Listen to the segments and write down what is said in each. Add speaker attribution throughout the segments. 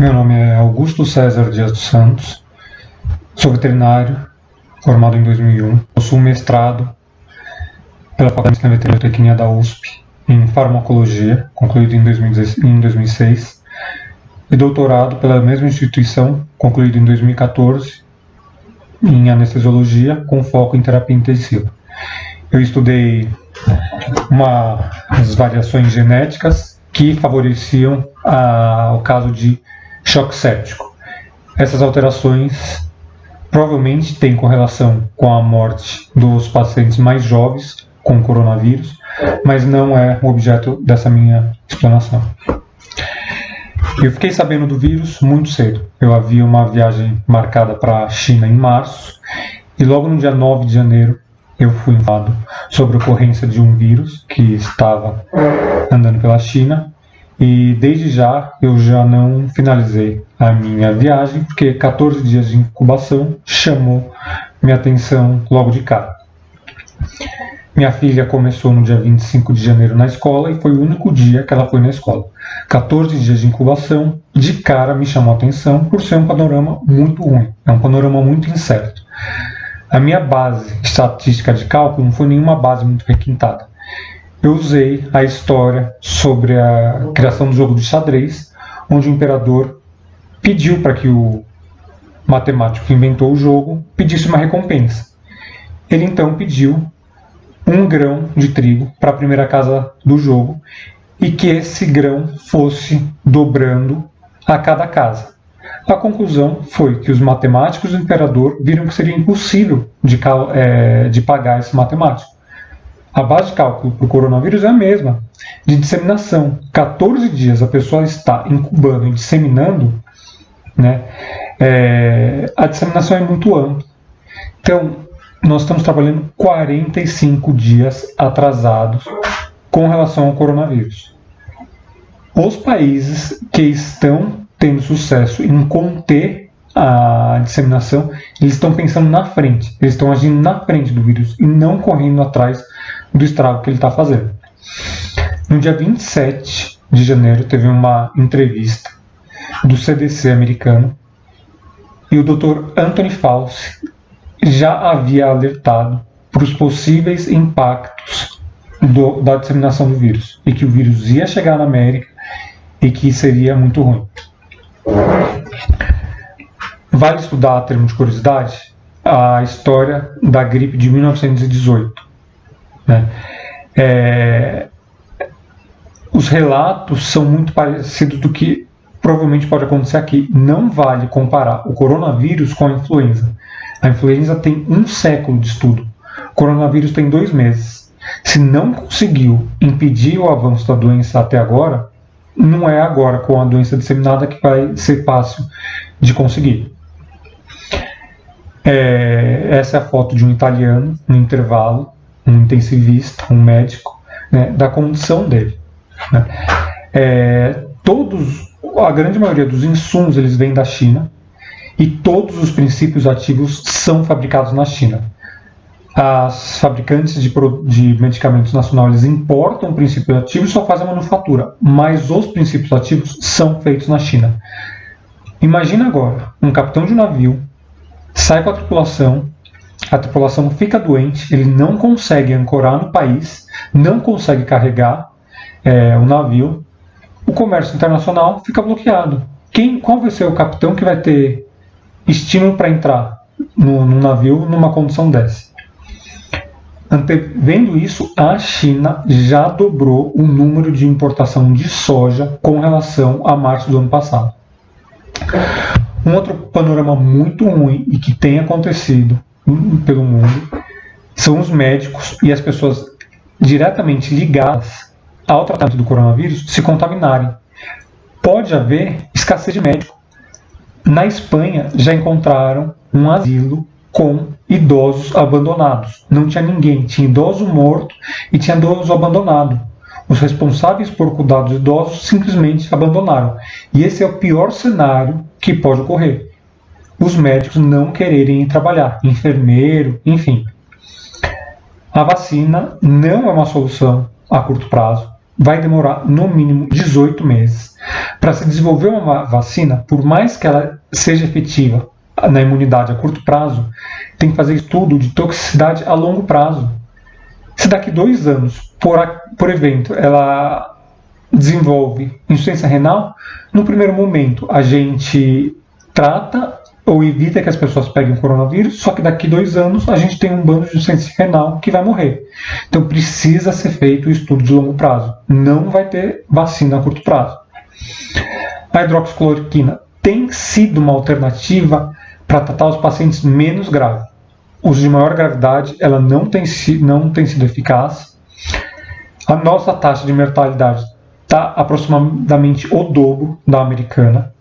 Speaker 1: Meu nome é Augusto César Dias dos Santos, sou veterinário, formado em 2001, possuo mestrado pela Faculdade de Medicina Veterinária da USP em farmacologia, concluído em 2006, e doutorado pela mesma instituição, concluído em 2014, em anestesiologia, com foco em terapia intensiva. Eu estudei umas variações genéticas que favoreciam o caso de choque séptico. Essas alterações provavelmente têm correlação com a morte dos pacientes mais jovens com coronavírus, mas não é o objeto dessa minha explanação. Eu fiquei sabendo do vírus muito cedo. Eu havia uma viagem marcada para a China em março, e logo no dia 9 de janeiro eu fui informado sobre a ocorrência de um vírus que estava andando pela China, e desde já eu já não finalizei a minha viagem, porque 14 dias de incubação chamou minha atenção logo de cara. Minha filha começou no dia 25 de janeiro na escola e foi o único dia que ela foi na escola. 14 dias de incubação, de cara me chamou a atenção por ser um panorama muito ruim, é um panorama muito incerto. A minha base estatística de cálculo não foi nenhuma base muito requintada. Eu usei a história sobre a criação do jogo de xadrez, onde o imperador pediu para que o matemático que inventou o jogo pedisse uma recompensa. Ele então pediu 1 grão de trigo para a primeira casa do jogo e que esse grão fosse dobrando a cada casa. A conclusão foi que os matemáticos do imperador viram que seria impossível de pagar esse matemático. A base de cálculo para o coronavírus é a mesma, de disseminação. 14 dias a pessoa está incubando e disseminando, né? A disseminação é muito ampla. Então, nós estamos trabalhando 45 dias atrasados com relação ao coronavírus. Os países que estão tendo sucesso em conter a disseminação, eles estão pensando na frente, eles estão agindo na frente do vírus e não correndo atrás do estrago que ele está fazendo. No dia 27 de janeiro teve uma entrevista do CDC americano e o Dr. Anthony Fauci já havia alertado para os possíveis impactos da disseminação do vírus e que o vírus ia chegar na América e que seria muito ruim. Vale estudar, a termo de curiosidade, a história da gripe de 1918. Né? Os relatos são muito parecidos do que provavelmente pode acontecer aqui. Não vale comparar o coronavírus com a influenza. A influenza tem 1 século de estudo. O coronavírus tem 2 meses. Se não conseguiu impedir o avanço da doença até agora, não é agora com a doença disseminada que vai ser fácil de conseguir. Essa é a foto de um italiano no intervalo, um intensivista, um médico, né, da condição dele. Né? A grande maioria dos insumos eles vêm da China e todos os princípios ativos são fabricados na China. As fabricantes de medicamentos nacionais importam princípios ativos e só fazem a manufatura, mas os princípios ativos são feitos na China. Imagina agora, um capitão de um navio sai com a tripulação fica doente, ele não consegue ancorar no país, não consegue carregar o navio, o comércio internacional fica bloqueado. Qual vai ser o capitão que vai ter estímulo para entrar no navio numa condição dessa? Vendo isso, a China já dobrou o número de importação de soja com relação a março do ano passado. Um outro panorama muito ruim e que tem acontecido pelo mundo são os médicos e as pessoas diretamente ligadas ao tratamento do coronavírus se contaminarem. Pode haver escassez de médico. Na Espanha já encontraram um asilo com idosos abandonados. Não tinha ninguém, tinha idoso morto e tinha idoso abandonado. Os responsáveis por cuidar dos idosos simplesmente abandonaram. E esse é o pior cenário que pode ocorrer. Os médicos não quererem ir trabalhar, enfermeiro, enfim. A vacina não é uma solução a curto prazo. vai demorar no mínimo 18 meses. Para se desenvolver uma vacina, por mais que ela seja efetiva na imunidade a curto prazo, tem que fazer estudo de toxicidade a longo prazo. Se daqui 2 anos, por evento, ela desenvolve insuficiência renal, no primeiro momento a gente trata ou evita que as pessoas peguem o coronavírus, só que daqui 2 anos a gente tem um bando de insuficiência renal que vai morrer. Então precisa ser feito o estudo de longo prazo. Não vai ter vacina a curto prazo. A hidroxicloroquina tem sido uma alternativa para tratar os pacientes menos graves. Os de maior gravidade, ela não tem sido eficaz. A nossa taxa de mortalidade está aproximadamente o dobro da americana.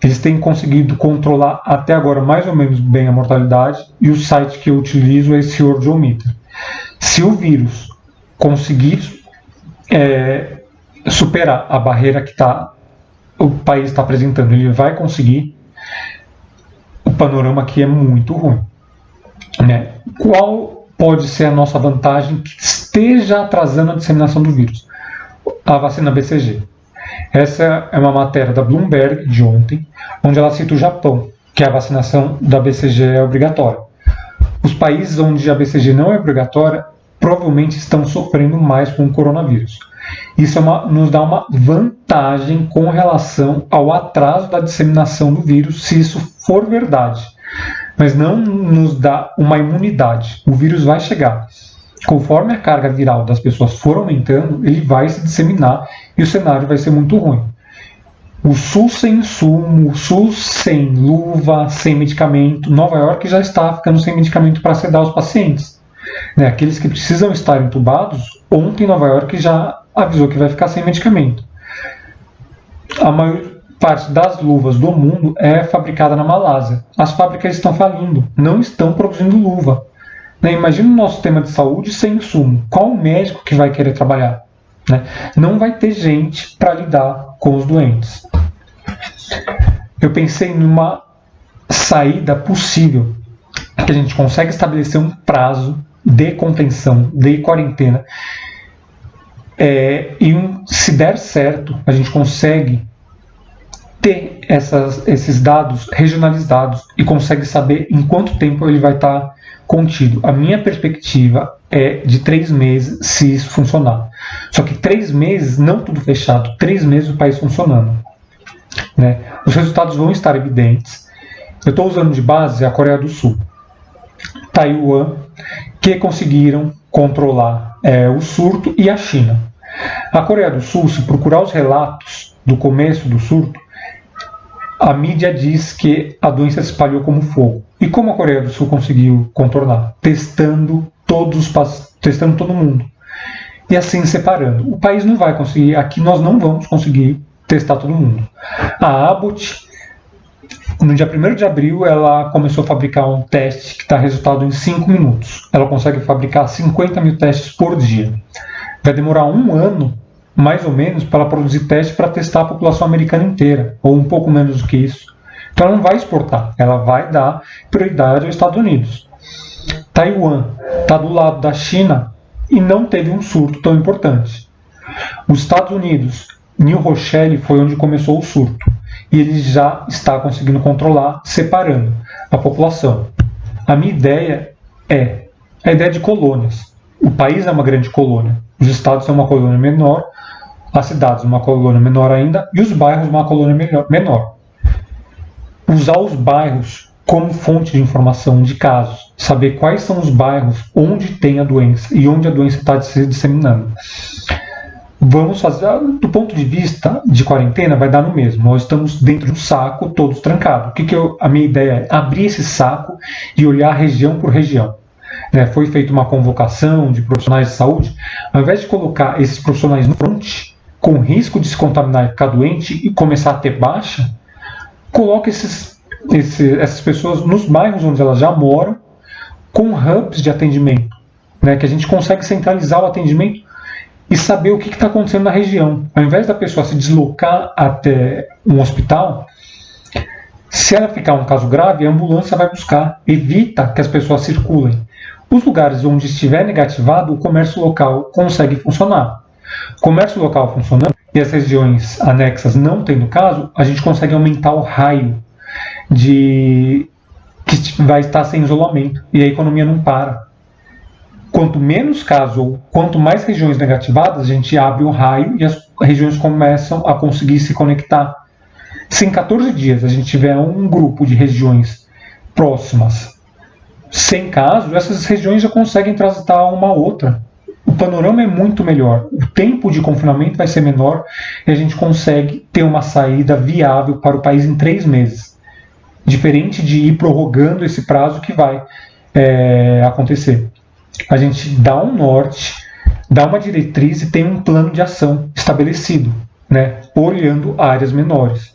Speaker 1: Eles têm conseguido controlar até agora mais ou menos bem a mortalidade, e o site que eu utilizo é esse Worldometer. Se o vírus conseguir superar a barreira que o país está apresentando, ele vai conseguir. O panorama aqui é muito ruim. Né? Qual pode ser a nossa vantagem que esteja atrasando a disseminação do vírus? A vacina BCG. Essa é uma matéria da Bloomberg de ontem, onde ela cita o Japão, que a vacinação da BCG é obrigatória. Os países onde a BCG não é obrigatória provavelmente estão sofrendo mais com o coronavírus. Isso nos dá uma vantagem com relação ao atraso da disseminação do vírus, se isso for verdade. Mas não nos dá uma imunidade. O vírus vai chegar. Conforme a carga viral das pessoas for aumentando, ele vai se disseminar e o cenário vai ser muito ruim. O SUS sem insumo, o SUS sem luva, sem medicamento. Nova York já está ficando sem medicamento para sedar os pacientes. Né? Aqueles que precisam estar entubados, ontem Nova York já avisou que vai ficar sem medicamento. A maior parte das luvas do mundo é fabricada na Malásia. As fábricas estão falindo, não estão produzindo luva. Né? Imagina o nosso sistema de saúde sem insumo. Qual o médico que vai querer trabalhar? Né? Não vai ter gente para lidar com os doentes. Eu pensei numa saída possível, que a gente consegue estabelecer um prazo de contenção, de quarentena, se der certo, a gente consegue ter esses dados regionalizados e consegue saber em quanto tempo ele vai estar contido. A minha perspectiva é de 3 meses, se isso funcionar. Só que 3 meses, não tudo fechado, 3 meses o país funcionando. Né? Os resultados vão estar evidentes. Eu estou usando de base a Coreia do Sul, Taiwan, que conseguiram controlar o surto, e a China. A Coreia do Sul, se procurar os relatos do começo do surto, a mídia diz que a doença se espalhou como fogo. E como a Coreia do Sul conseguiu contornar? Testando todo mundo. E assim separando. O país não vai conseguir, aqui nós não vamos conseguir testar todo mundo. A Abbott, no dia 1º de abril, ela começou a fabricar um teste que dá resultado em 5 minutos. Ela consegue fabricar 50 mil testes por dia. Vai demorar 1 ano, mais ou menos, para ela produzir testes para testar a população americana inteira, ou um pouco menos do que isso. Então ela não vai exportar, ela vai dar prioridade aos Estados Unidos. Taiwan está do lado da China e não teve um surto tão importante. Os Estados Unidos, New Rochelle foi onde começou o surto, e ele já está conseguindo controlar, separando a população. A minha ideia é a ideia de colônias. O país é uma grande colônia, os estados são uma colônia menor, as cidades uma colônia menor ainda, e os bairros uma colônia menor. Usar os bairros como fonte de informação de casos, saber quais são os bairros onde tem a doença e onde a doença está se disseminando. Vamos fazer, do ponto de vista de quarentena, vai dar no mesmo. Nós estamos dentro de um saco, todos trancados. A minha ideia é abrir esse saco e olhar região por região. Né? Foi feita uma convocação de profissionais de saúde. Ao invés de colocar esses profissionais no front, com risco de se contaminar e ficar doente e começar a ter baixa, coloque essas pessoas nos bairros onde elas já moram, com hubs de atendimento, né? Que a gente consegue centralizar o atendimento e saber o que está acontecendo na região. Ao invés da pessoa se deslocar até um hospital, se ela ficar um caso grave, a ambulância vai buscar. Evita que as pessoas circulem. Os lugares onde estiver negativado, o comércio local consegue funcionar. Comércio local funcionando e as regiões anexas não tendo caso, a gente consegue aumentar o raio que vai estar sem isolamento e a economia não para. Quanto menos casos ou quanto mais regiões negativadas, a gente abre o raio e as regiões começam a conseguir se conectar. Se em 14 dias a gente tiver um grupo de regiões próximas sem casos, essas regiões já conseguem transitar uma a outra. O panorama é muito melhor, o tempo de confinamento vai ser menor e a gente consegue ter uma saída viável para o país em 3 meses. Diferente de ir prorrogando esse prazo que vai acontecer. A gente dá um norte, dá uma diretriz e tem um plano de ação estabelecido, né, olhando áreas menores.